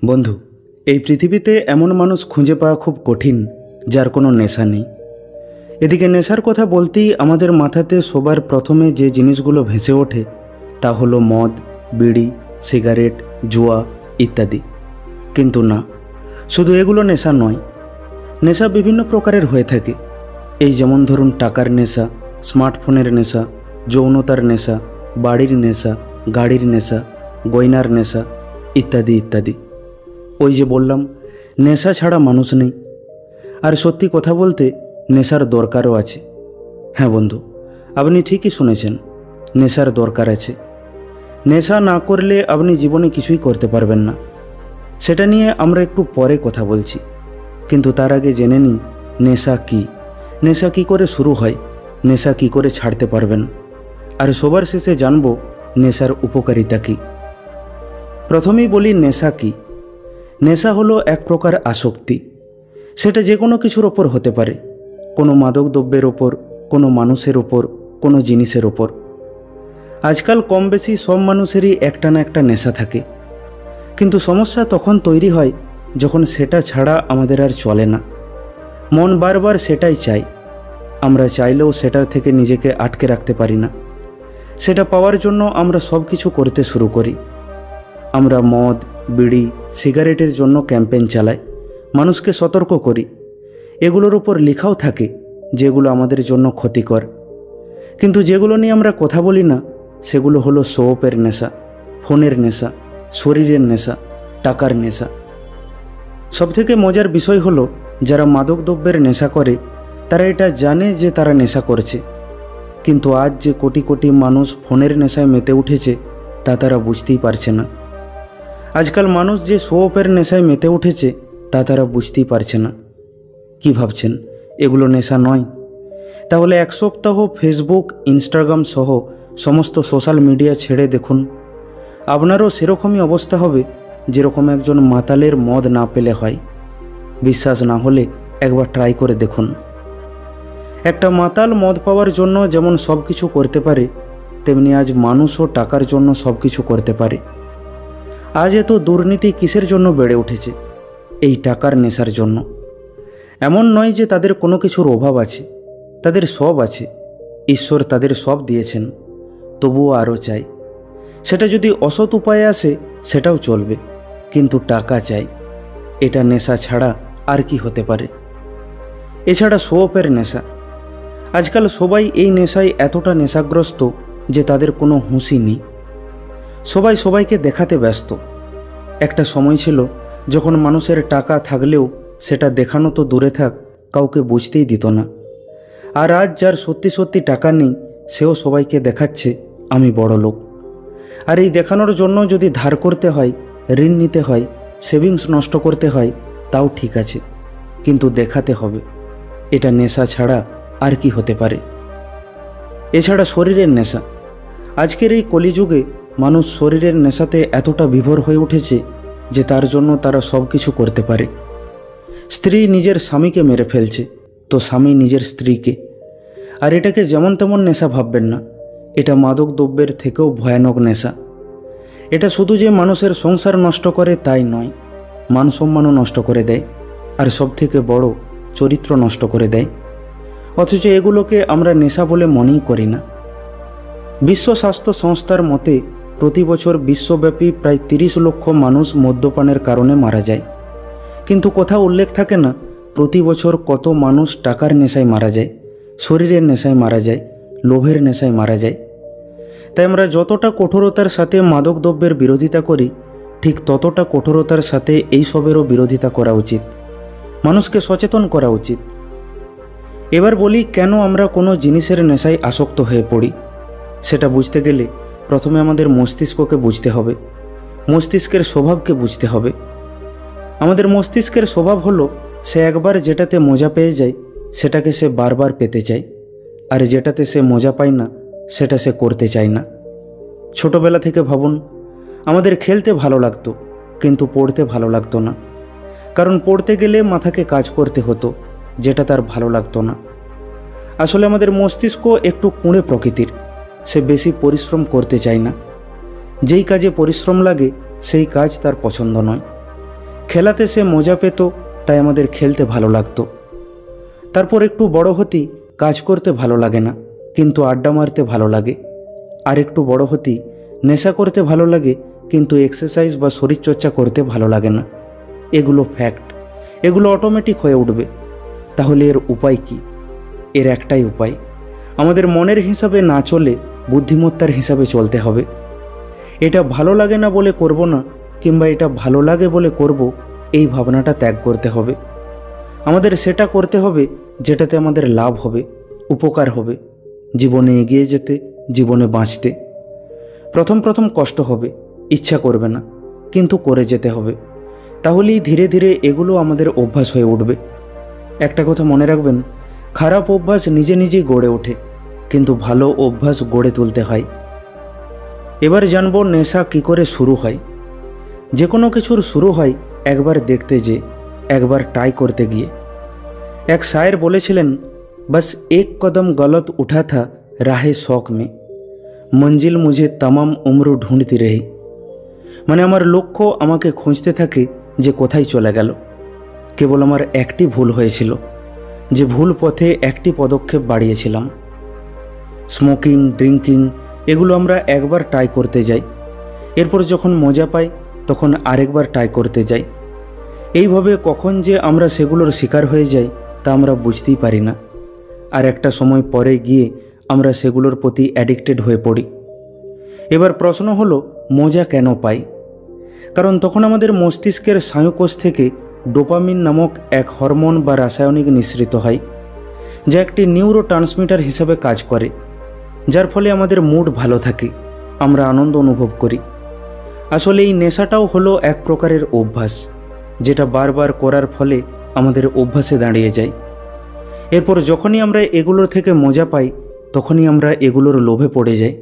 বন্ধু, এই পৃথিবীতে এমন মানুষ খুঁজে পাওয়া খুব কঠিন যার কোনো নেশা নেই। এদিকে নেশার কথা বলতেই আমাদের মাথাতে সবার প্রথমে যে জিনিসগুলো ভেসে ওঠে তা হলো মদ, বিড়ি, সিগারেট, জুয়া ইত্যাদি। কিন্তু না, শুধু এগুলো নেশা নয়। নেশা বিভিন্ন প্রকারের হয়ে থাকে। এই যেমন ধরুন টাকার নেশা, স্মার্টফোনের নেশা, যৌনতার নেশা, বাড়ির নেশা, গাড়ির নেশা, গয়নার নেশা ইত্যাদি ইত্যাদি। ওই যে বললাম, নেশা ছাড়া মানুষ নেই। আর সত্যি কথা বলতে নেশার দরকারও আছে। হ্যাঁ বন্ধু, আপনি ঠিকই শুনেছেন, নেশার দরকার আছে। নেশা না করলে আপনি জীবনে কিছুই করতে পারবেন না। সেটা নিয়ে আমরা একটু পরে কথা বলছি, কিন্তু তার আগে জেনে নিই নেশা কী, নেশা কী করে শুরু হয়, নেশা কী করে ছাড়তে পারবেন, আর সবার শেষে জানব নেশার উপকারিতা কী। প্রথমেই বলি নেশা কী। নেশা হলো এক প্রকার আসক্তি। সেটা যে কোনো কিছুর ওপর হতে পারে, কোনো মাদক দ্রব্যের ওপর, কোনো মানুষের ওপর, কোনো জিনিসের ওপর। আজকাল কম বেশি সব মানুষেরই একটা না একটা নেশা থাকে, কিন্তু সমস্যা তখন তৈরি হয় যখন সেটা ছাড়া আমাদের আর চলে না। মন বারবার সেটাই চাই। আমরা চাইলেও সেটার থেকে নিজেকে আটকে রাখতে পারি না। সেটা পাওয়ার জন্য আমরা সব কিছু করতে শুরু করি। আমরা মদ, বিড়ি, সিগারেটের জন্য ক্যাম্পেইন চালাই, মানুষকে সতর্ক করি। এগুলোর উপর লেখাও থাকে যেগুলো আমাদের জন্য ক্ষতিকর। কিন্তু যেগুলো নিয়ে আমরা কথা বলি না সেগুলো হলো শোঅপের নেশা, ফোনের নেশা, শরীরের নেশা, টাকার নেশা। সবথেকে মজার বিষয় হলো, যারা মাদক দ্রব্যের নেশা করে তারা এটা জানে যে তারা নেশা করছে, কিন্তু আজ যে কোটি কোটি মানুষ ফোনের নেশায় মেতে উঠেছে তা তারা বুঝতেই পারছে না। আজকাল মানুষ যে শোঅপের নেশায় মেতে উঠেছে তা তারা বুঝতেই পারছে না। কি ভাবছেন এগুলো নেশা নয়? তাহলে এক সপ্তাহ ফেসবুক, ইনস্টাগ্রাম সহ সমস্ত সোশ্যাল মিডিয়া ছেড়ে দেখুন, আপনারও সেরকমই অবস্থা হবে যেরকম একজন মাতালের মদ না পেলে হয়। বিশ্বাস না হলে একবার ট্রাই করে দেখুন। একটা মাতাল মদ পাওয়ার জন্য যেমন সব কিছু করতে পারে, তেমনি আজ মানুষও টাকার জন্য সব কিছু করতে পারে। আজ এত দুর্নীতি কিসের জন্য বেড়ে উঠেছে? এই টাকার নেশার জন্য। এমন নয় যে তাদের কোনো কিছুর অভাব আছে, তাদের সব আছে। ঈশ্বর তাদের সব দিয়েছেন, তবুও আরও চাই। সেটা যদি অসৎ উপায়ে আসে সেটাও চলবে, কিন্তু টাকা চাই। এটা নেশা ছাড়া আর কি হতে পারে? এছাড়া শোঅপের নেশা। আজকাল সবাই এই নেশায় এতটা নেশাগ্রস্ত যে তাদের কোনো হুঁশই নেই। সবাই সবাইকে দেখাতে ব্যস্ত। একটা সময় ছিল যখন মানুষের টাকা থাকলেও সেটা দেখানো তো দূরে থাক, কাউকে বুঝতেই দিত না। আর আজ যার সত্যি সত্যি টাকা নেই সেও সবাইকে দেখাচ্ছে আমি বড় লোক। আর এই দেখানোর জন্য যদি ধার করতে হয়, ঋণ নিতে হয়, সেভিংস নষ্ট করতে হয়, তাও ঠিক আছে, কিন্তু দেখাতে হবে। এটা নেশা ছাড়া আর কি হতে পারে? এছাড়া শরীরের নেশা। আজকের এই কলিযুগে মানুষ শরীরের নেশাতে এতটা বিভোর হয়ে উঠেছে যে তার জন্য তারা সব কিছু করতে পারে। স্ত্রী নিজের স্বামীকে মেরে ফেলছে, তো স্বামী নিজের স্ত্রীকে। আর এটাকে যেমন তেমন নেশা ভাববেন না, এটা মাদক দ্রব্যের থেকেও ভয়ানক নেশা। এটা শুধু যে মানুষের সংসার নষ্ট করে তাই নয়, মান সম্মানও নষ্ট করে দেয়, আর সবথেকে বড়, চরিত্র নষ্ট করে দেয়। অথচ এগুলোকে আমরা নেশা বলে মনেই করি না। বিশ্ব স্বাস্থ্য সংস্থার মতে প্রতি বছর বিশ্বব্যাপী প্রায় 30 লক্ষ মানুষ মদ্যপানের কারণে মারা যায়। কিন্তু কোথাও উল্লেখ থাকে না প্রতি বছর কত মানুষ টাকার নেশায় মারা যায়, শরীরের নেশায় মারা যায়, লোভের নেশায় মারা যায়। তাই আমরা যতটা কঠোরতার সাথে মাদক দ্রব্যের বিরোধিতা করি, ঠিক ততটা কঠোরতার সাথে এই সবেরও বিরোধিতা করা উচিত। মানুষকে সচেতন করা উচিত। এবার বলি কেন আমরা কোনো জিনিসের নেশায় আসক্ত হয়ে পড়ি। সেটা বুঝতে গেলে প্রথমে আমাদের মস্তিষ্ককে বুঝতে হবে, মস্তিষ্কের স্বভাবকে বুঝতে হবে। আমাদের মস্তিষ্কের স্বভাব হলো, সে একবার যেটাতে মজা পেয়ে যায় সেটাকে সে বারবার পেতে চায়, আর যেটাতে সে মজা পায় না সেটা সে করতে চায় না। ছোটবেলা থেকে ভাবুন, আমাদের খেলতে ভালো লাগতো কিন্তু পড়তে ভালো লাগতো না, কারণ পড়তে গেলে মাথাকে কাজ করতে হতো যেটা তার ভালো লাগতো না। আসলে আমাদের মস্তিষ্ক একটু কুঁড়ে প্রকৃতির, সে বেশি পরিশ্রম করতে চায় না। যেই কাজে পরিশ্রম লাগে সেই কাজ তার পছন্দ নয়। খেলাতে সে মজা পেত, তাই আমাদের খেলতে ভালো লাগতো। তারপর একটু বড় হতেই কাজ করতে ভালো লাগে না, কিন্তু আড্ডা মারতে ভালো লাগে। আর একটু বড় হতেই নেশা করতে ভালো লাগে, কিন্তু এক্সারসাইজ বা শরীরচর্চা করতে ভালো লাগে না। এগুলো ফ্যাক্ট, এগুলো অটোমেটিক হয়ে উঠবে। তাহলে এর উপায় কি? এর একটাই উপায়, আমাদের মনের হিসাবে না চলে বুদ্ধিমত্তার হিসাবে চলতে হবে। এটা ভালো লাগে না বলে করব না, কিংবা এটা ভালো লাগে বলে করব, এই ভাবনাটা ত্যাগ করতে হবে। আমাদের সেটা করতে হবে যেটাতে আমাদের লাভ হবে, উপকার হবে, জীবনে এগিয়ে যেতে, জীবনে বাঁচতে। প্রথম প্রথম কষ্ট হবে, ইচ্ছা করবে না, কিন্তু করে যেতে হবে। তাহলেই ধীরে ধীরে এগুলো আমাদের অভ্যাস হয়ে উঠবে। একটা কথা মনে রাখবেন, খারাপ অভ্যাস নিজে নিজেই গড়ে ওঠে, কিন্তু ভালো অভ্যাস গড়ে তুলতে হয়। এবার জানব নেশা কি করে শুরু হয়। যে কোনো কিছুর শুরু হয় একবার দেখতে যেয়ে, একবার ট্রাই করতে গিয়ে। এক শায়ের বলেছিলেন, बस एक कदम गलत उठा था राहे शौक में, मंजिल मुझे तमाम उम्र ढूंढती रही। মানে আমার লক্ষ্য আমাকে খুঁজতে থাকে যে কোথায় চলে গেল। কেবল আমার একটি ভুল হয়েছিল, যে ভুল পথে একটি পদক্ষেপ বাড়িয়েছিলাম। স্মোকিং, ড্রিঙ্কিং এগুলো আমরা একবার ট্রাই করতে যাই, এরপর যখন মজা পাই তখন আরেকবার ট্রাই করতে যাই। এইভাবে কখন যে আমরা সেগুলোর শিকার হয়ে যাই তা আমরা বুঝতেই পারি না। আর একটা সময় পরে গিয়ে আমরা সেগুলোর প্রতি অ্যাডিক্টেড হয়ে পড়ি। এবার প্রশ্ন হলো, মজা কেন পাই? কারণ তখন আমাদের মস্তিষ্কের স্নায়ুকোষ থেকে ডোপামিন নামক এক হরমোন বা রাসায়নিক নিঃসৃত হয়, যা একটি নিউরো ট্রান্সমিটার হিসাবে কাজ করে, যার ফলে আমাদের মুড ভালো থাকে, আমরা আনন্দ অনুভব করি। আসলে এই নেশাটাও হলো এক প্রকারের অভ্যাস, যেটা বারবার করার ফলে আমাদের অভ্যাসে দাঁড়িয়ে যায়। এরপর যখনই আমরা এগুলোর থেকে মজা পাই তখনই আমরা এগুলোর লোভে পড়ে যাই।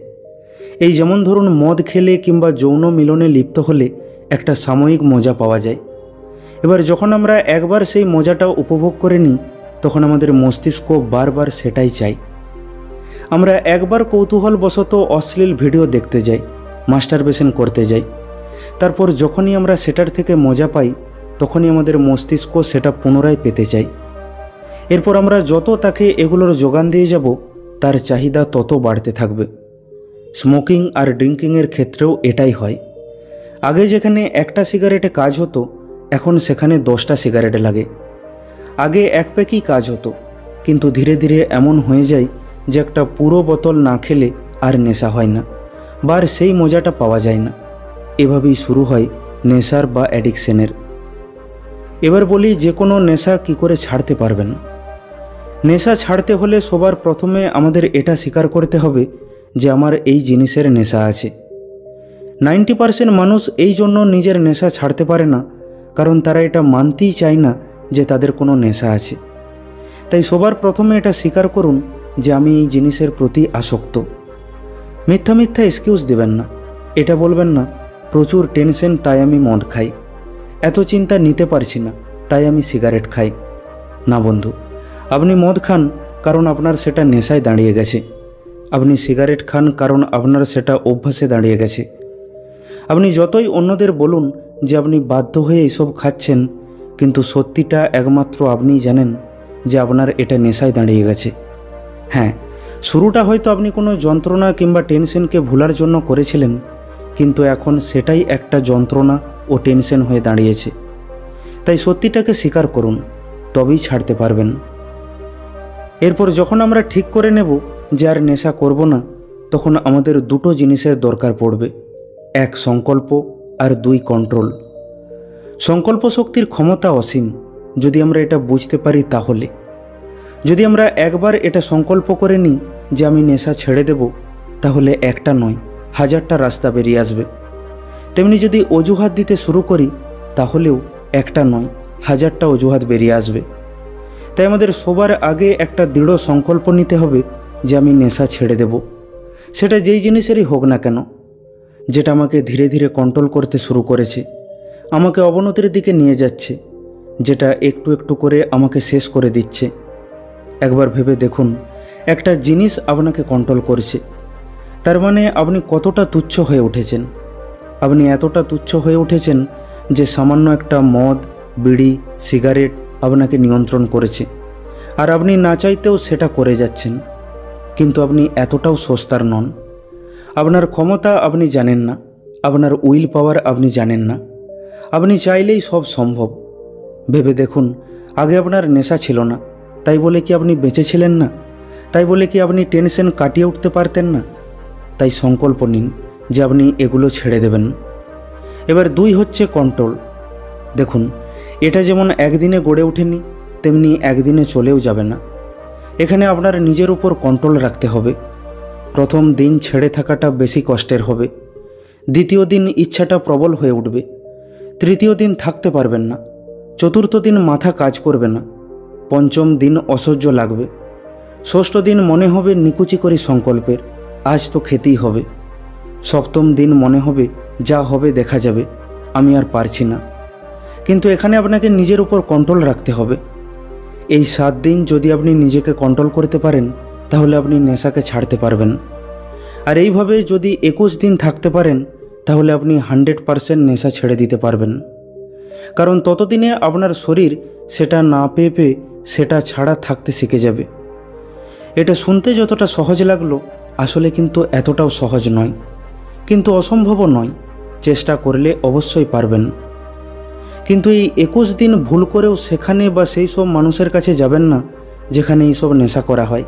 এই যেমন ধরুন, মদ খেলে কিংবা যৌন মিলনে লিপ্ত হলে একটা সাময়িক মজা পাওয়া যায়। এবার যখন আমরা একবার সেই মজাটা উপভোগ করে নিই তখন আমাদের মস্তিষ্ক বারবার সেটাই চাই। আমরা একবার কৌতূহলবশত অশ্লীল ভিডিও দেখতে যাই, মাস্টারবেশন করতে যাই। তারপর যখনই আমরা সেটার থেকে মজা পাই তখনই আমাদের মস্তিষ্ক সেটা পুনরায় পেতে চাই। এরপর আমরা যত তাকে এগুলোর যোগান দিয়ে যাব তার চাহিদা তত বাড়তে থাকবে। স্মোকিং আর ড্রিঙ্কিংয়ের ক্ষেত্রেও এটাই হয়। আগে যেখানে একটা সিগারেটে কাজ হতো, এখন সেখানে 10টা সিগারেট লাগে। আগে এক প্যাকই কাজ হতো, কিন্তু ধীরে ধীরে এমন হয়ে যায় যে একটা পুরো বোতল না খেলে আর নেশা হয় না, বা আর সেই মজাটা পাওয়া যায় না। এভাবেই শুরু হয় নেশার বা অ্যাডিকশনের। এবার বলি, যে কোনো নেশা কি করে ছাড়তে পারবেন। নেশা ছাড়তে হলে সবার প্রথমে আমাদের এটা স্বীকার করতে হবে যে আমার এই জিনিসের নেশা আছে। 90% মানুষ এই জন্য নিজের নেশা ছাড়তে পারে না, কারণ তারা এটা মানতেই চায় না যে তাদের কোনো নেশা আছে। তাই সবার প্রথমে এটা স্বীকার করুন যে আমি এই জিনিসের প্রতি আসক্ত। মিথ্যা মিথ্যা এক্সকিউজ দেবেন না। এটা বলবেন না, প্রচুর টেনশন তাই আমি মদ খাই, এত চিন্তা নিতে পারছি না তাই আমি সিগারেট খাই। না বন্ধু, আপনি মদ খান কারণ আপনার সেটা নেশায় দাঁড়িয়ে গেছে। আপনি সিগারেট খান কারণ আপনার সেটা অভ্যাসে দাঁড়িয়ে গেছে। আপনি যতই অন্যদের বলুন যে আপনি বাধ্য হয়ে এইসব খাচ্ছেন, কিন্তু সত্যিটা একমাত্র আপনিই জানেন যে আপনার এটা নেশায় দাঁড়িয়ে গেছে। হ্যাঁ, শুরুটা হয়তো আপনি কোনো যন্ত্রণা কিংবা টেনশনকে ভোলার জন্য করেছিলেন, কিন্তু এখন সেটাই একটা যন্ত্রণা ও টেনশন হয়ে দাঁড়িয়েছে। তাই সত্যিটাকে স্বীকার করুন, তবেই ছাড়তে পারবেন। এরপর যখন আমরা ঠিক করে নেব যে আর নেশা করব না, তখন আমাদের দুটো জিনিসের দরকার পড়বে। 1 সংকল্প, আর 2 কন্ট্রোল। সংকল্প শক্তির ক্ষমতা অসীম যদি আমরা এটা বুঝতে পারি। তাহলে যদি আমরা একবার এটা সংকল্প করে নিই যে আমি নেশা ছেড়ে দেব, তাহলে একটা নয় 1000টা রাস্তা বেরিয়ে আসবে। তেমনি যদি অজুহাত দিতে শুরু করি, তাহলেও একটা নয় 1000টা অজুহাত বেরিয়ে আসবে। তাই আমাদের সবার আগে একটা দৃঢ় সংকল্প নিতে হবে যে আমি নেশা ছেড়ে দেব। সেটা যেই জিনিসেরই হোক না কেন, যেটা আমাকে ধীরে ধীরে কন্ট্রোল করতে শুরু করেছে, আমাকে অবনতির দিকে নিয়ে যাচ্ছে, যেটা একটু একটু করে আমাকে শেষ করে দিচ্ছে। একবার ভেবে দেখুন, একটা জিনিস আপনাকে কন্ট্রোল করছে, তার মানে আপনি কতটা তুচ্ছ হয়ে উঠেছেন। আপনি এতটা তুচ্ছ হয়ে উঠেছেন যে সামান্য একটা মদ, বিড়ি, সিগারেট আপনাকে নিয়ন্ত্রণ করেছে, আর আপনি না চাইতেও সেটা করে যাচ্ছেন। কিন্তু আপনি এতটাও সস্তার নন। আপনার ক্ষমতা আপনি জানেন না, আপনার উইল পাওয়ার আপনি জানেন না। আপনি চাইলেই সব সম্ভব। ভেবে দেখুন, আগে আপনার নেশা ছিল না, তাই বলে কি আপনি বেঁচে ছিলেন না? তাই বলে কি আপনি টেনশন কাটিয়ে উঠতে পারতেন না? তাই সংকল্প নিন যে আপনি এগুলো ছেড়ে দেবেন। এবার 2 হচ্ছে কন্ট্রোল। দেখুন, এটা যেমন একদিনে গড়ে ওঠেনি, তেমনি একদিনে চলেও যাবে না। এখানে আপনার নিজের উপর কন্ট্রোল রাখতে হবে। প্রথম দিন ছেড়ে থাকাটা বেশি কষ্টের হবে, দ্বিতীয় দিন ইচ্ছাটা প্রবল হয়ে উঠবে, তৃতীয় দিন থাকতে পারবেন না, চতুর্থ দিন মাথা কাজ করবে না, পঞ্চম দিন অসহ্য লাগবে, ষষ্ঠ দিন মনে হবে নিকুচি করি সংকল্পের, আজ তো খেতেই হবে, সপ্তম দিন মনে হবে যা হবে দেখা যাবে, আমি আর পারছি না। কিন্তু এখানে আপনাকে নিজের উপর কন্ট্রোল রাখতে হবে। এই 7 দিন যদি আপনি নিজেকে কন্ট্রোল করতে পারেন, তাহলে আপনি নেশাকে ছাড়তে পারবেন। আর এইভাবে যদি 21 দিন থাকতে পারেন, তাহলে আপনি 100% নেশা ছেড়ে দিতে পারবেন। কারণ ততদিনে আপনার শরীর সেটা না পেয়ে সেটা ছাড়া থাকতে শিখে যাবে। এটা শুনতে যতটা সহজ লাগলো, আসলে কিন্তু এতটাও সহজ নয়, কিন্তু অসম্ভবও নয়। চেষ্টা করলে অবশ্যই পারবেন। কিন্তু এই 21 দিন ভুল করেও সেখানে বা সেই সব মানুষের কাছে যাবেন না যেখানে এইসব নেশা করা হয়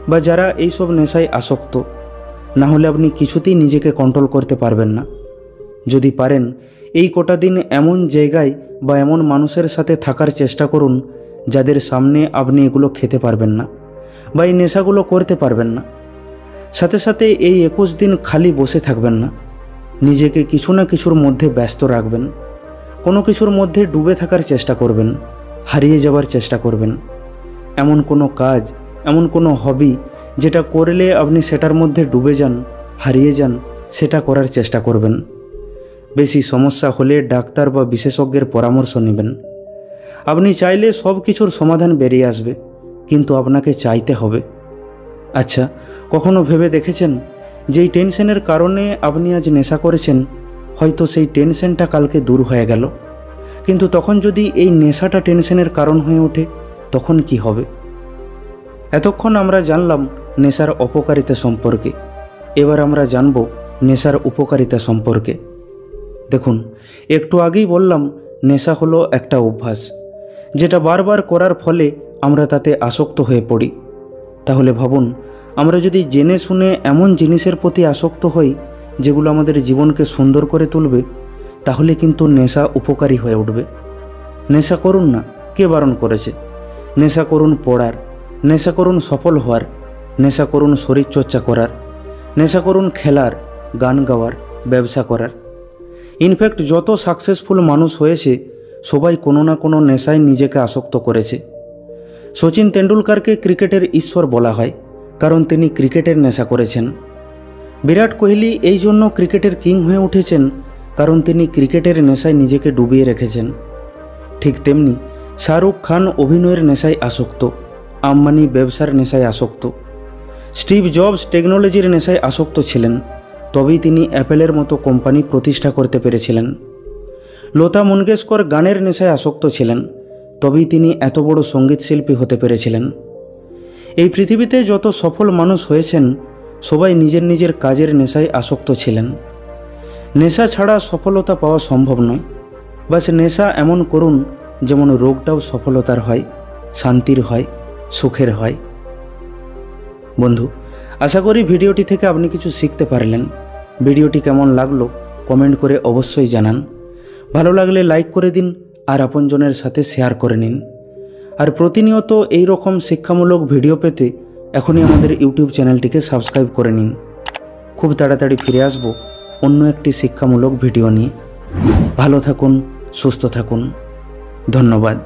বা যারা এইসব নেশায় আসক্ত। না হলে আপনি কিছুতেই নিজেকে কন্ট্রোল করতে পারবেন না। যদি পারেন, এই কটা দিন এমন জায়গায় বা এমন মানুষের সাথে থাকার চেষ্টা করুন যাদের সামনে আপনি এগুলো খেতে পারবেন না বা এই নেশাগুলো করতে পারবেন না। সাথে সাথে এই 21 দিন খালি বসে থাকবেন না, নিজেকে কিছু না কিছুর মধ্যে ব্যস্ত রাখবেন। কোনো কিছুর মধ্যে ডুবে থাকার চেষ্টা করবেন, হারিয়ে যাওয়ার চেষ্টা করবেন। এমন কোনো কাজ, এমন কোনো হবি যেটা করলে আপনি সেটার মধ্যে ডুবে যান, হারিয়ে যান, সেটা করার চেষ্টা করবেন। বেশি সমস্যা হলে ডাক্তার বা বিশেষজ্ঞের পরামর্শ নেবেন। আপনি চাইলে সব কিছুর সমাধান বেরিয়ে আসবে, কিন্তু আপনাকে চাইতে হবে। আচ্ছা, কখনো ভেবে দেখেছেন যেই টেনশনের কারণে আপনি আজ নেশা করেছেন, হয়তো সেই টেনশনটা কালকে দূর হয়ে গেল, কিন্তু তখন যদি এই নেশাটা টেনশনের কারণ হয়ে ওঠে, তখন কি হবে? এতক্ষণ আমরা জানলাম নেশার অপকারিতা সম্পর্কে, এবার আমরা জানব নেশার উপকারিতা সম্পর্কে। দেখুন, একটু আগেই বললাম নেশা হলো একটা অভ্যাস, যেটা বারবার করার ফলে আমরা তাতে আসক্ত হয়ে পড়ি। তাহলে ভাবুন, আমরা যদি জেনে শুনে এমন জিনিসের প্রতি আসক্ত হই যেগুলো আমাদের জীবনকে সুন্দর করে তুলবে, তাহলে কিন্তু নেশা উপকারী হয়ে উঠবে। নেশা করুন না, কে বারণ করেছে? নেশা করুন পড়ার, নেশা করুন সফল হওয়ার, নেশা করুন শরীরচর্চা করার, নেশা করুন খেলার, গান গাওয়ার, ব্যবসা করার। ইনফ্যাক্ট যত সাকসেসফুল মানুষ হয়েছে সবাই কোনো না কোনো নেশায় নিজেকে আসক্ত করেছে। সচিন তেন্ডুলকরকে ক্রিকেটের ঈশ্বর বলা হয়, কারণ তিনি ক্রিকেটের নেশা করেছেন। বিরাট কোহলি এই জন্য ক্রিকেটের কিং হয়ে উঠেছেন, কারণ তিনি ক্রিকেটের নেশায় নিজেকে ডুবিয়ে রেখেছেন। ঠিক তেমনি শাহরুখ খান অভিনয়ের নেশায় আসক্ত, আম্বানি ব্যবসার নেশায় আসক্ত, স্টিভ জবস টেকনোলজির নেশায় আসক্ত ছিলেন, তবেই তিনি অ্যাপেলের মতো কোম্পানি প্রতিষ্ঠা করতে পেরেছিলেন। লতা মঙ্গেশকর গানের নেশায় আসক্ত ছিলেন, তবেই তিনি এত বড় সঙ্গীত শিল্পী হতে পেরেছিলেন। এই পৃথিবীতে যত সফল মানুষ হয়েছেন সবাই নিজের নিজের কাজের নেশায় আসক্ত ছিলেন। নেশা ছাড়া সফলতা পাওয়া সম্ভব নয়। বাস নেশা এমন করুন যেমন রোগটাও সফলতার হয়, শান্তির হয়, সুখের হয়। বন্ধু, আশা করি ভিডিওটি থেকে আপনি কিছু শিখতে পারলেন। ভিডিওটি কেমন লাগলো কমেন্ট করে অবশ্যই জানান। ভালো লাগলে লাইক করে দিন আর আপনজনের সাথে শেয়ার করে নিন। আর প্রতিনিয়ত এই রকম শিক্ষামূলক ভিডিও পেতে এখনই আমাদের ইউটিউব চ্যানেলটিকে সাবস্ক্রাইব করে নিন। খুব তাড়াতাড়ি ফিরে আসব অন্য একটি শিক্ষামূলক ভিডিও নিয়ে। ভালো থাকুন, সুস্থ থাকুন। ধন্যবাদ।